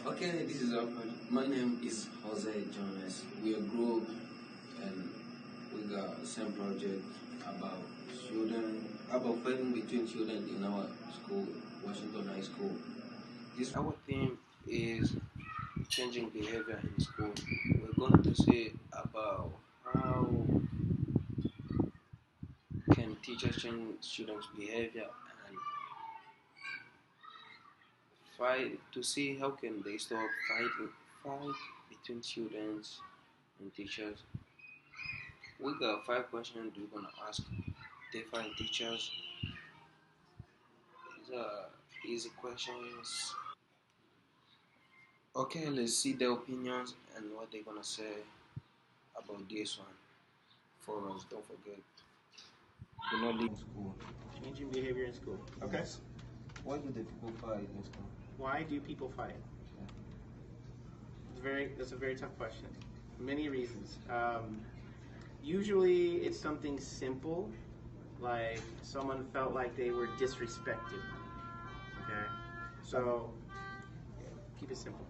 Okay, this is awkward. My name is Jose Jonas. We are a group and we got some project about about fighting between children in our school, Washington High School. This our theme is changing behavior in school. We're going to say about how can teachers change students' behavior and fight to see how can they stop fight between students and teachers. We got 5 questions we're gonna ask different teachers. These are easy questions. Okay, let's see their opinions and what they're gonna say about this one. For us, don't forget. Do not leave school. Changing behavior in school. Okay. Yes. Why do the people fight in school? Why do people fight? That's a very tough question. Many reasons. Usually it's something simple, like someone felt like they were disrespected. Okay? So, keep it simple.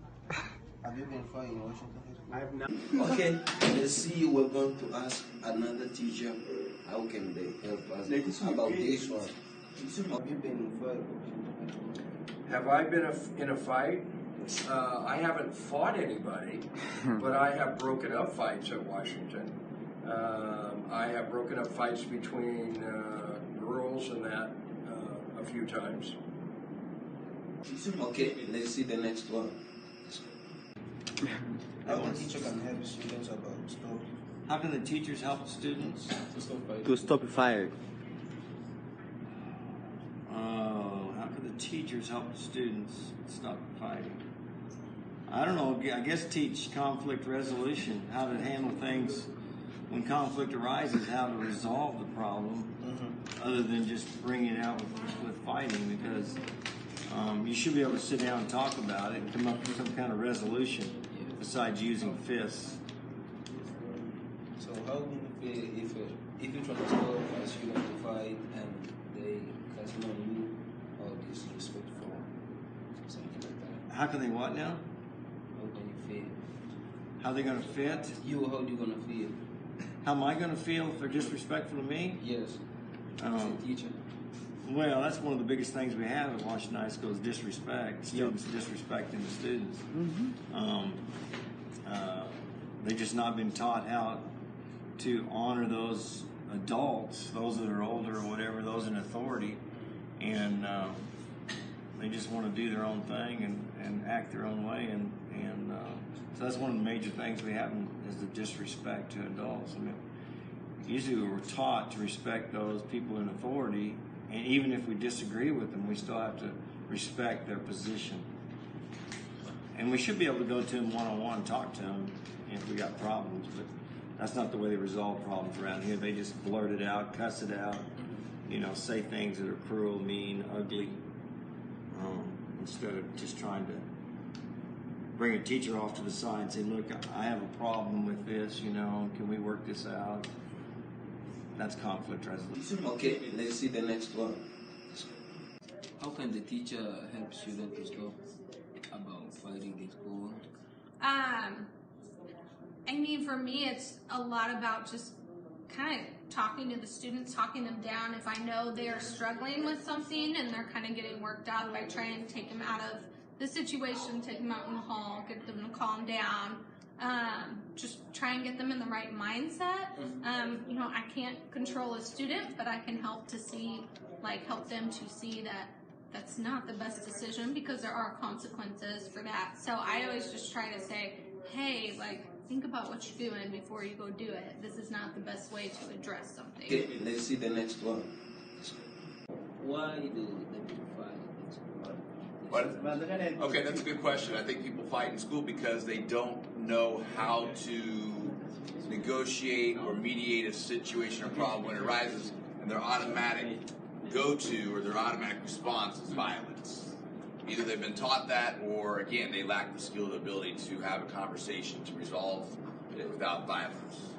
Have you been fighting in Washington High School? I have not. Okay, let's see. We're going to ask another teacher how can they help us about this one. Have you been in fight? Have I been in a fight? I haven't fought anybody, but I have broken up fights at Washington. I have broken up fights between girls and that a few times. Okay, let's see the next one. How the teacher can help students about stop. How can the teachers help students To stop fight. how can the teachers help students stop fighting? I don't know. I guess teach conflict resolution, how to handle things when conflict arises, how to resolve the problem, other than just bringing it out with fighting. Because you should be able to sit down and talk about it and come up with some kind of resolution besides using fists. So how will you feel if you try to stop a student to fight and they cussing on you or disrespectful, something like that? How can they what now? How can you feel? How they going to fit? How do you gonna feel? How am I going to feel if they're disrespectful to me? Yes. As a teacher. Well, that's one of the biggest things we have at Washington High School is disrespect. Students disrespecting the students. They've just not been taught how to honor those adults, those that are older or whatever, those in authority, and they just want to do their own thing and act their own way, and so that's one of the major things we have is the disrespect to adults. I mean, usually we're taught to respect those people in authority, and even if we disagree with them, we still have to respect their position. And we should be able to go to them one-on-one and talk to them if we got problems, but that's not the way they resolve problems around here. They just blurt it out, cuss it out, say things that are cruel, mean, ugly, instead of just trying to bring a teacher off to the side and say, look, I have a problem with this, can we work this out? That's conflict resolution. Okay, let's see the next one. How can the teacher help students to stop about fighting in school? I mean, for me, it's a lot about just kind of talking to the students, talking them down. If I know they are struggling with something and they're kind of getting worked up, I try and take them out of the situation, take them out in the hall, get them to calm down. Just try and get them in the right mindset. I can't control a student, but I can help them to see that that's not the best decision because there are consequences for that. So I always just try to say, hey, think about what you're doing before you go do it. This is not the best way to address something. Okay, let's see the next one. Why do the people fight in school? Okay, that's a good question. I think people fight in school because they don't know how to negotiate or mediate a situation or problem when it arises, and their automatic go-to or their automatic response is violence. Either they've been taught that, or again, they lack the skill or ability to have a conversation to resolve it without violence.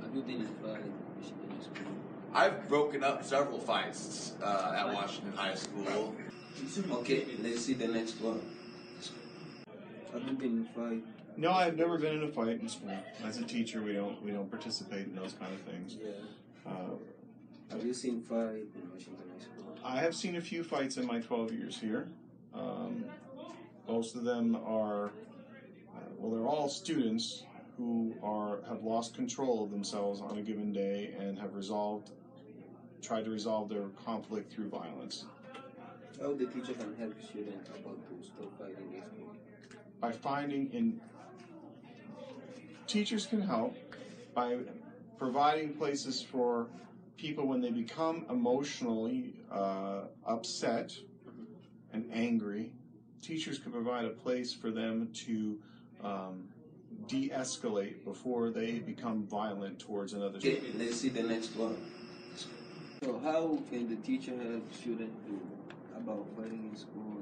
Have you been in a fight in school? I've broken up several fights at Washington High School. Okay, let's see the next one. Have you been in a fight? No, I've never been in a fight in school. As a teacher, we don't participate in those kind of things. Yeah. Have you seen fight in Washington High School? I have seen a few fights in my 12 years here. Most of them are, well, they're all students who have lost control of themselves on a given day and have tried to resolve their conflict through violence. How the teacher can help students about to stop fighting in school? By teachers can help by providing places for people when they become emotionally upset and angry. Teachers can provide a place for them to de-escalate before they become violent towards another Okay, student. let's see the next one. So how can the teacher help students about fighting in school?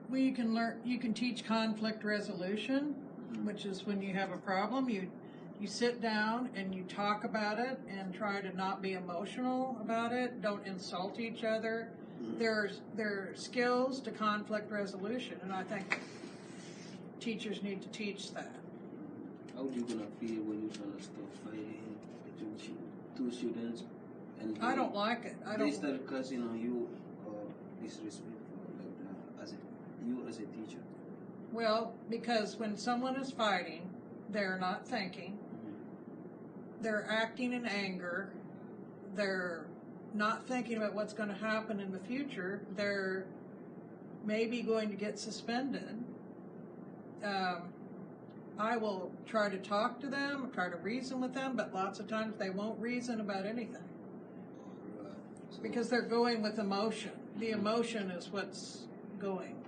Well, you can teach conflict resolution, which is when you have a problem, you sit down and you talk about it and try to not be emotional about it. Don't insult each other. There are skills to conflict resolution, and I think teachers need to teach that. How do you gonna feel when you're gonna stop fighting between two students? And I don't like it. They start cussing on you or disrespectful like that as a teacher. Well, because when someone is fighting, they're not thinking. They're acting in anger. They're not thinking about what's going to happen in the future. They're maybe going to get suspended. I will try to talk to them, try to reason with them, but lots of times they won't reason about anything because they're going with emotion. The emotion is what's going.